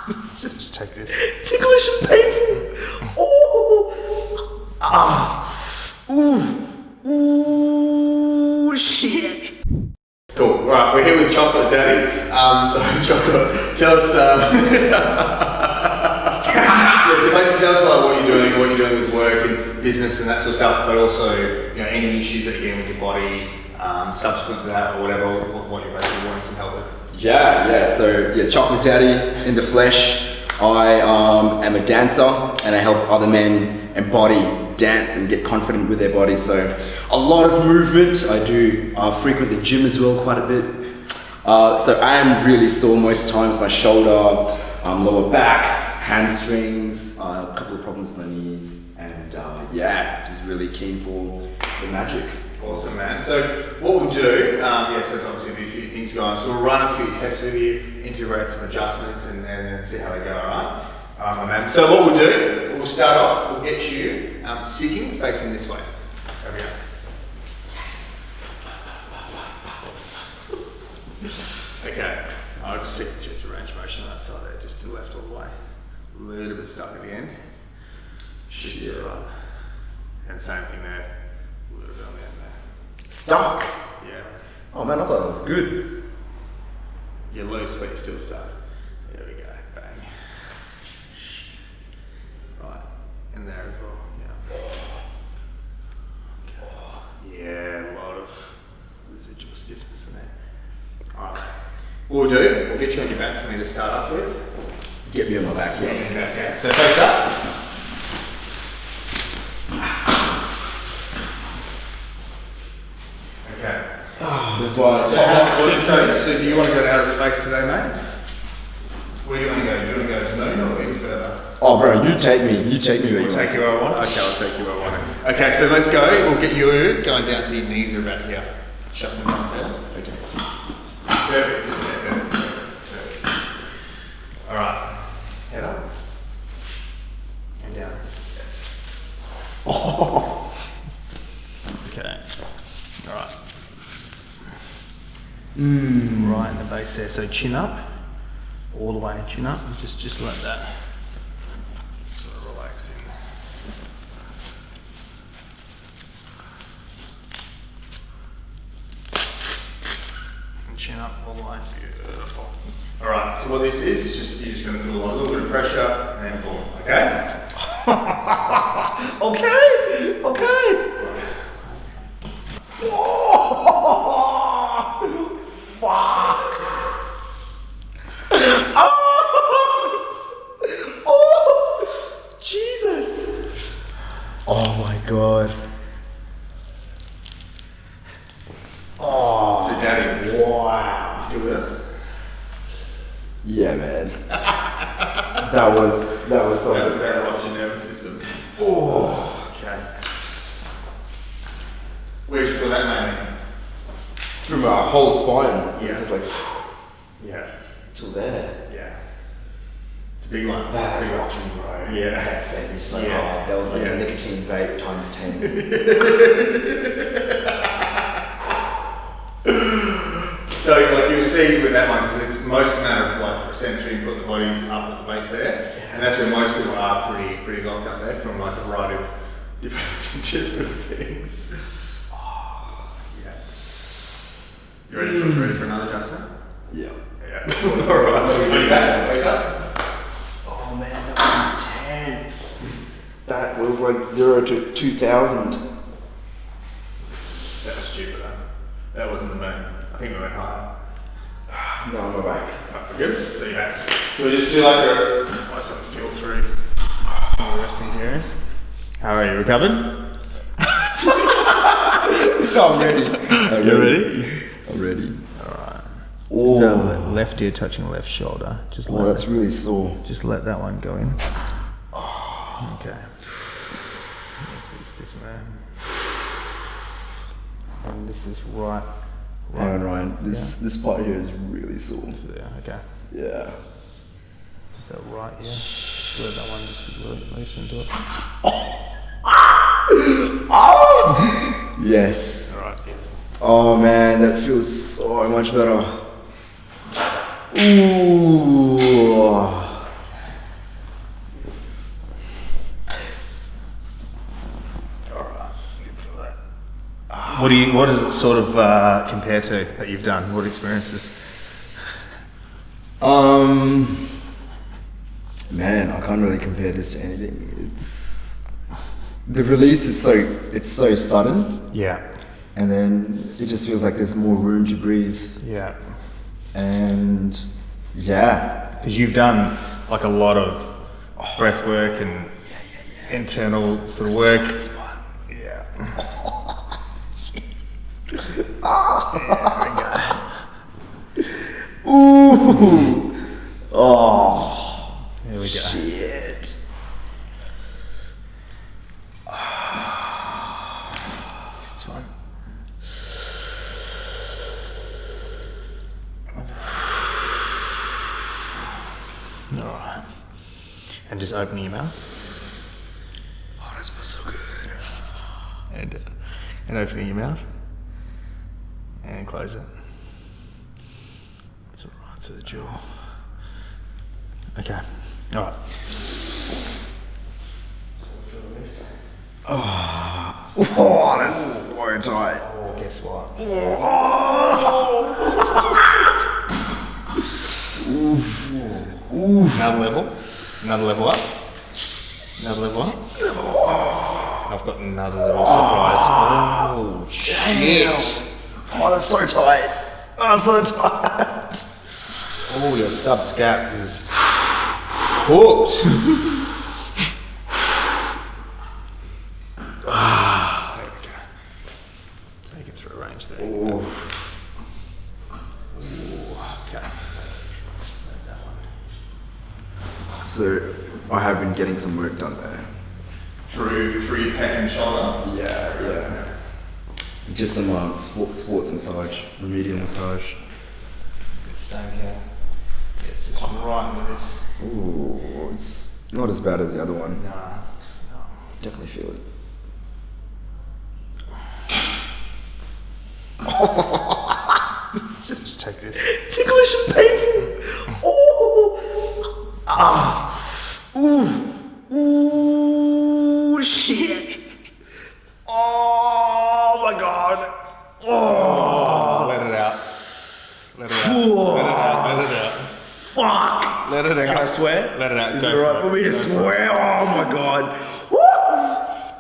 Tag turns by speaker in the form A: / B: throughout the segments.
A: Just take this.
B: Ticklish and painful. Oh. Ooh, shit.
A: Cool. Right, we're here with Chocolate Daddy. So Chocolate, tell us. So basically, tell us like what you're doing with work and business and that sort of stuff, but also any issues that you're getting with your body subsequent to that or whatever. What you're basically wanting some help with.
B: Yeah. So Chocolate Daddy in the flesh. I am a dancer and I help other men embody dance and get confident with their bodies. So a lot of movement. I do frequent the gym as well quite a bit. So I am really sore most times. My shoulder, lower back, hamstrings, a couple of problems with my knees, and just really keen for the magic.
A: Awesome, man. So what we'll do, so there's obviously a few things going on. So we'll run a few tests with you, integrate some adjustments, and then see how they go, alright? My man. So what we'll do, we'll start off, we'll get you sitting, facing this way. There we go. Yes. Okay. I'll just take the range of motion on that side there, just to the left all the way. A little bit stuck at the end. Just to the right. And same thing there. A little bit on the end there.
B: Stuck?
A: Yeah.
B: Oh man, I thought that was good.
A: You're loose, but you're still stuck. There we go. Bang. Right. And there as well. Yeah. Okay. Yeah, a lot of residual stiffness in there. Alright. What we'll do, we'll get you on your back for me to start off with.
B: Get me on my back, yeah.
A: Okay. So face up. Okay.
B: This one.
A: So do you want to go to outer space today, mate? Where do you want to go? Do you want to go to Moon or even further?
B: Oh, bro, you take me where you
A: I'll take you where I want? Okay, I'll take you where I want. Okay, so let's go. We'll get you going down so your knees are about here. Shuffle them down there.
B: Okay.
A: Perfect. Alright. Head up. And down.
B: Oh.
A: Okay. Alright. Right in the base there. So chin up. All the way, chin up. Just let that sort of relax in. And chin up all the way. Beautiful. Alright, so what this is just you're just going to feel a little bit of pressure and then pull. Okay?
B: Okay. Oh, fuck. Oh, Jesus. Oh my God. Oh.
A: So Daddy,
B: wow.
A: you still with us?
B: Yeah, man. that was something.
A: That lost your nervous system.
B: Oh.
A: Okay. Where did you feel that, mate?
B: Through my whole spine.
A: Yeah.
B: It's just like,
A: Yeah.
B: till there.
A: Yeah. It's a big one.
B: That's
A: Big one.
B: rocking, bro.
A: Yeah.
B: That saved me so
A: Yeah.
B: hard. That was like
A: Yeah.
B: a nicotine vape times 10.
A: So like you'll see with that one, because it's most amount of like sensory input, the body's up at the base there, and that's where most people are pretty locked up there from like a variety of different things. Oh, yeah. You ready for another adjustment?
B: Yeah.
A: Yeah. All right. Put back. Face up.
B: Oh man, that was intense. That was like 0 to 2,000.
A: That was stupid. Huh? That wasn't the moon. I think we went higher.
B: No, I'm back.
A: Oh, good. So you have. So we just do like a. I just want to feel through some of the rest of these areas. How are you? Recovered?
B: I'm ready.
A: You ready?
B: I'm ready.
A: Alright.
B: Oh.
A: Just the left ear touching the left shoulder. Just let
B: that's really sore.
A: Just let that one go in. Okay. Pretty stiff there. And this is right.
B: Ryan, this part here is really sore.
A: Yeah, okay.
B: Yeah.
A: Just that right here. Just let that one just loose into it.
B: Oh! Yes.
A: Alright.
B: Oh man, that feels so much better. Ooh.
A: what does it sort of compare to that you've done? What experiences?
B: Man, I can't really compare this to anything. The release is so sudden,
A: Yeah.
B: and then it just feels like there's more room to breathe.
A: Yeah.
B: And yeah,
A: Because you've done like a lot of breath work and internal sort of work. Yeah.
B: Ooh. Oh.
A: There we go.
B: Shit.
A: This one. Alright. And just open your mouth.
B: Oh, that smells so good.
A: And open your mouth. And close it. It's alright to the jaw. Okay. Alright.
B: Oh, that's so tight.
A: Oh, guess what? Another level. Another level up. Another level up. I've got another little surprise. Oh, shit.
B: Oh, that's so tight. Oh, so tight.
A: Oh, your sub-scap is cooked. There we go. Take it through a range there.
B: Ooh.
A: Okay. Just let that one.
B: So I have been getting some work done there.
A: Through your pec and shoulder.
B: Yeah. Just some sports massage, remedial massage.
A: It's same here. It's just right into this.
B: Ooh, it's not as bad as the other one.
A: No.
B: Definitely feel it.
A: Just take this.
B: Ticklish and painful. Oh. Ah. Ooh, shit. Oh my god. Oh.
A: Let it out. Let it out.
B: Whoa.
A: Let it out. Let it out.
B: Fuck.
A: Let it out.
B: Can I swear?
A: Let it out.
B: Is
A: Go
B: it alright for me to
A: Go
B: swear? Oh my god. Woo.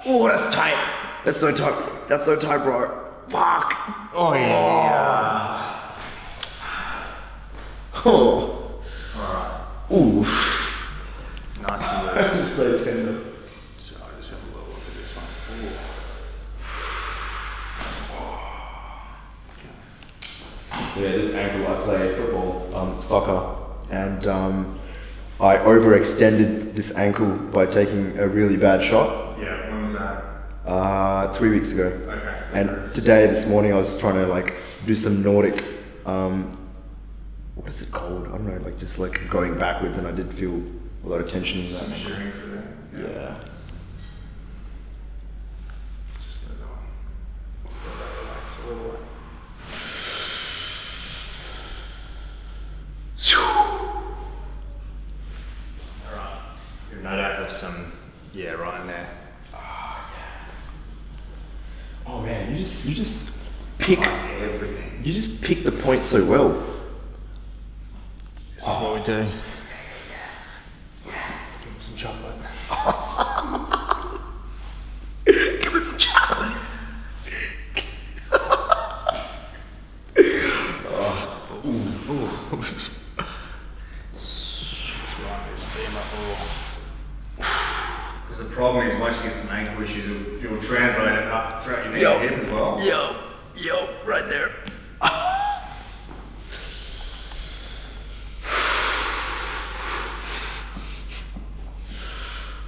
B: Oh, that's tight. That's so tight. That's so tight, bro. Fuck.
A: Oh yeah.
B: Oh.
A: Alright.
B: Ooh.
A: Nice and loose.
B: That's just so tender.
A: So I just have a little look at this one.
B: So yeah, this ankle I play football, soccer, and I overextended this ankle by taking a really bad shot.
A: Yeah, when was that?
B: 3 weeks ago.
A: Okay.
B: And today, this morning, I was trying to like do some Nordic, what is it called? I don't know, like just like going backwards, and I did feel a lot of tension in that.
A: Some shearing for that.
B: Yeah.
A: Just let that one. Let that relax all the way. Alright. You've no doubt have some, right in there.
B: Oh man, you just pick
A: Everything.
B: you just pick the point so well.
A: This is what we do. Give him some chocolate.
B: Give me some chocolate.
A: Let's run this beam up all. Because the problem is once you get some ankle issues, it will translate it up throughout your neck and hip as well.
B: Yo, right there.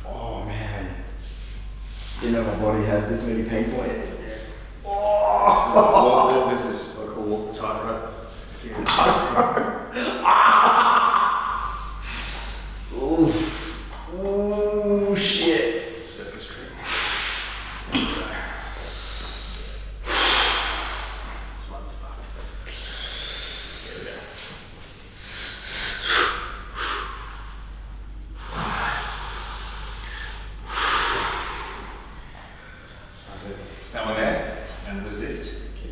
B: Oh man. Didn't know my body had this many pain points.
A: Oh. This is what I call walk the tightrope.
B: Ooh, shit.
A: Circus trick. This one's fucked. Here we go. That one there, and resist. Keep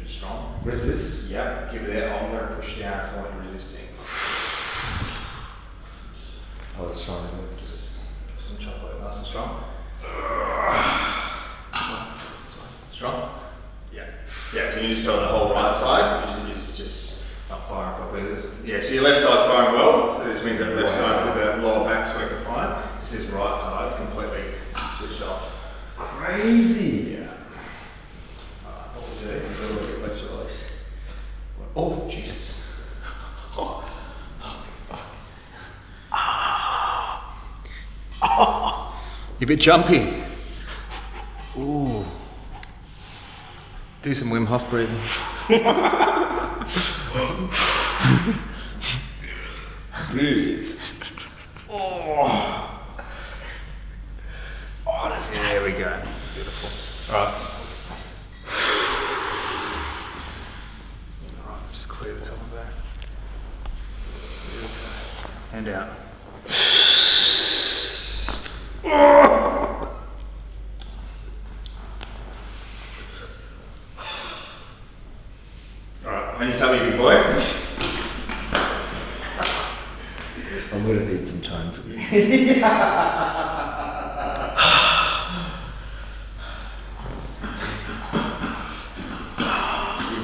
B: I was trying to
A: Just some chocolate, nice and strong. Strong? Yeah. Yeah, so you just tell the whole right side, usually is just not firing properly. Yeah, so your left side's firing well, so this means that left side with the lower back's working fine. Just this right side's completely switched off.
B: crazy.
A: Yeah. What we'll do, a little bit flex release. Oh, Jesus. Oh, you're a bit jumpy. Ooh. Do some Wim Hof breathing.
B: Breathe.
A: Oh, that's tight. There we go. Beautiful. Alright. Alright, just clear this up and back. Hand out. Alright, when you tell me, big boy.
B: I'm gonna need some time for this.
A: Even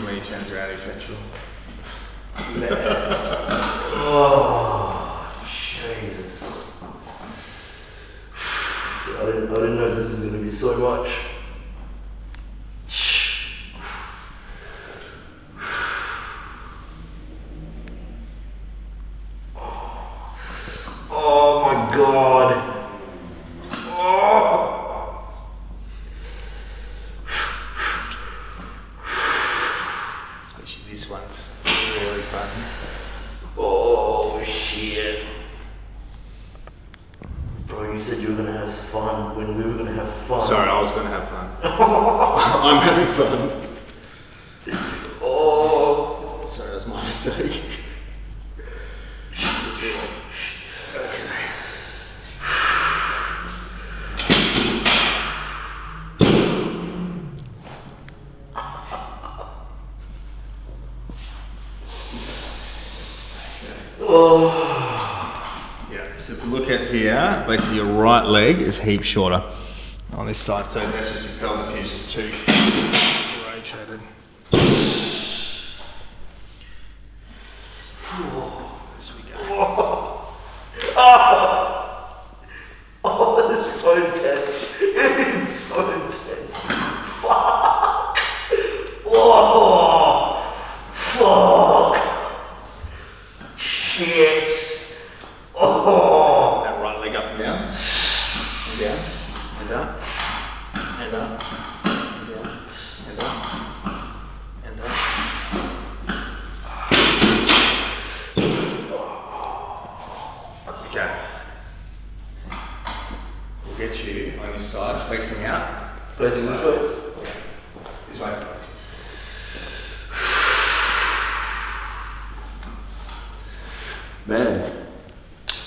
A: when he turns around, he's sexual.
C: Oh, Jesus. I didn't know this is going to be so much. Oh my God. Oh.
A: Especially this one's really fun.
C: Oh shit. Bro, you said you were gonna have fun when we were gonna have fun.
A: Sorry, I was going to have fun. I'm having fun.
C: Oh.
A: Sorry, that's my mistake. Just realised.
C: Oh.
A: Yeah, so if you look at here, basically your right leg is heaps shorter on this side. So that's just your pelvis here is just too rotated. This we go.
C: Oh, it's so intense. It's so intense. Fuck. Oh. Fuck. Shit. Oh.
A: That right leg up and down. And down. And up. And up. And down. And up. And up. Okay. We'll get you on your side, facing out.
C: Facing this way?
A: This way.
B: Man,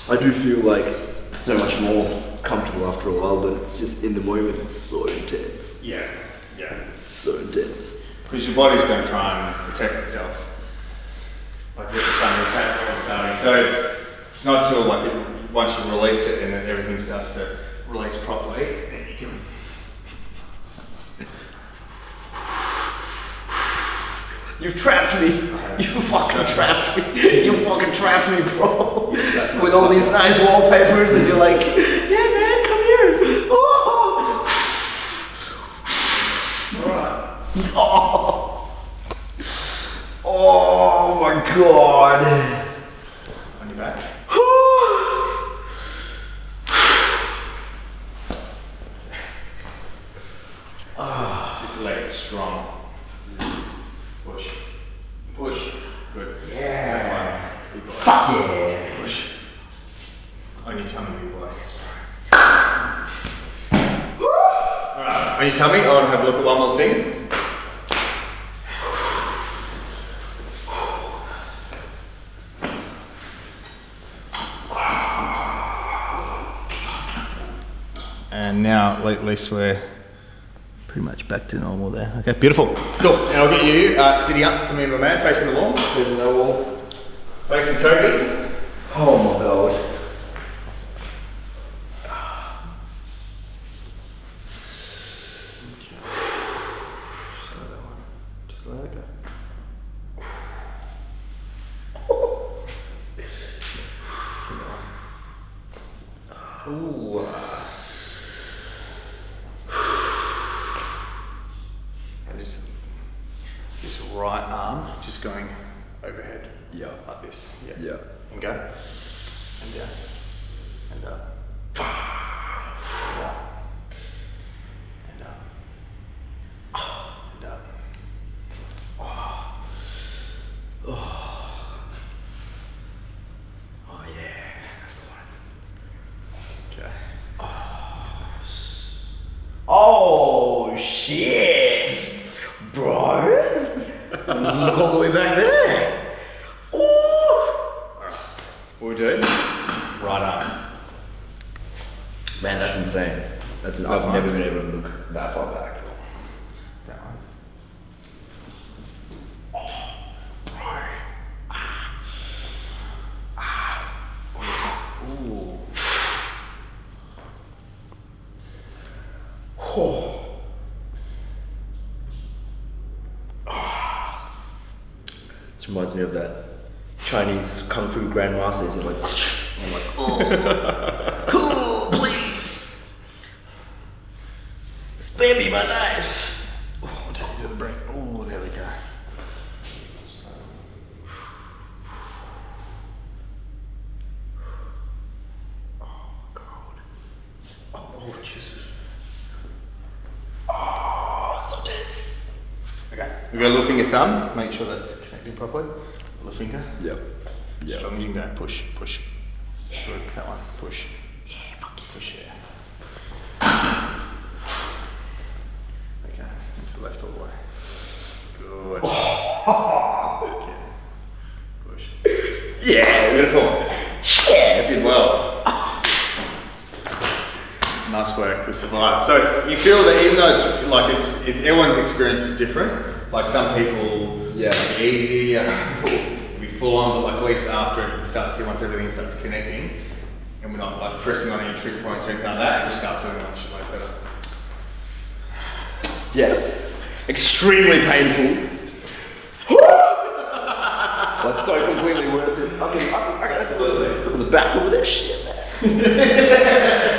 B: I do feel like so much more comfortable after a while, but it's just in the moment, it's so intense.
A: Yeah. Yeah.
B: It's so intense.
A: Because your body's going to try and protect itself. Like if it's under attack or starting. So it's not till like once you release it and then everything starts to release properly, then you can.
B: You've trapped me. You fucking trapped me. You fucking trapped me, bro. With all these nice wallpapers, and you're like, yeah, man, come here. Oh.
A: Alright.
B: Oh. Oh my God.
A: On your back. This leg is strong. Push. Push. Good.
B: Yeah.
A: Big boy.
B: Fuck yeah.
A: Push. On your tummy, big boy. Alright, on your tummy, I want to have a look at one more thing. And now, at least we're pretty much back to normal there. Okay, beautiful. Cool. And I'll get you sitting up for me and my man, facing the wall.
B: There's no wall.
A: Facing Kobe.
B: Oh my God.
A: Ooh. And just this right arm just going overhead.
B: Yeah.
A: Like this. Yeah.
B: Yeah.
A: And go. And down. And up. Yeah. And up. And up.
B: Oh yeah, that's the one.
A: Okay.
C: Oh shit, bro! Look all the way back there. Ooh.
A: Alright. What we do? Right arm.
B: Man, that's insane. I've
A: far?
B: never been able to look that far back.
A: That one. Ooh.
B: This reminds me of that Chinese kung fu grandmaster. He's like, I'm like, oh, please, spare me my knife.
A: Oh, I'll take you to the brink. Oh, there we go.
B: Oh, Jesus.
C: Oh, so tense.
A: Okay. We've got a little finger thumb. Make sure that's connecting properly. Little finger.
B: Yep. Yep.
A: Strong as you can go. Push, push. Yeah. Good. That one. Push.
B: Yeah, fuck yeah.
A: Push, yeah. Okay. Into the left all the way. Good. Okay. Push.
B: Yeah,
A: Beautiful.
B: yes.
A: Did well. Nice work. We survived. So you feel that even though it's like it's everyone's experience is different. Like some people,
B: Yeah.
A: take it easy, it'll be full on, but like at least after it starts, once everything starts connecting, and we're not like pressing on any trigger points or anything like that, we start feeling much like better.
B: Yes. Extremely painful. But so completely worth it. I can look at the back of this shit, man.